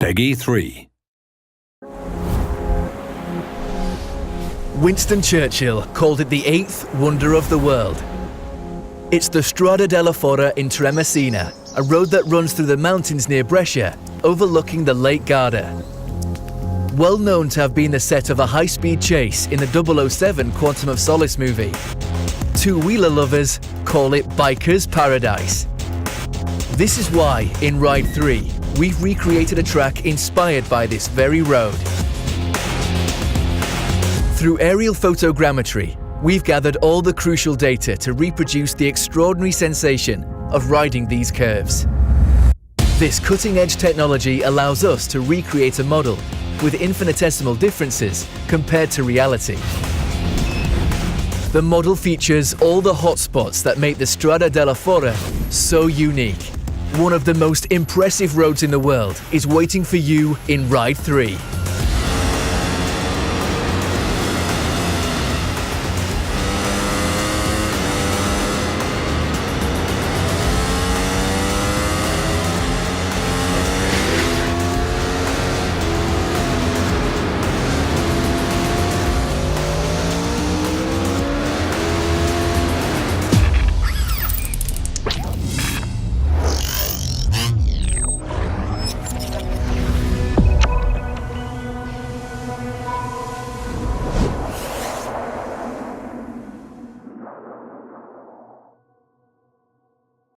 Peggy 3. Winston Churchill called it the eighth wonder of the world. It's the Strada della Forra in Tremesina, a road that runs through the mountains near Brescia, overlooking the Lake Garda. Well known to have been the set of a high-speed chase in the 007 Quantum of Solace movie. Two-wheeler lovers call it Biker's Paradise. This is why, in Ride 3, we've recreated a track inspired by this very road. Through aerial photogrammetry, we've gathered all the crucial data to reproduce the extraordinary sensation of riding these curves. This cutting-edge technology allows us to recreate a model with infinitesimal differences compared to reality. The model features all the hotspots that make the Strada della Forra so unique. One of the most impressive roads in the world is waiting for you in Ride 3.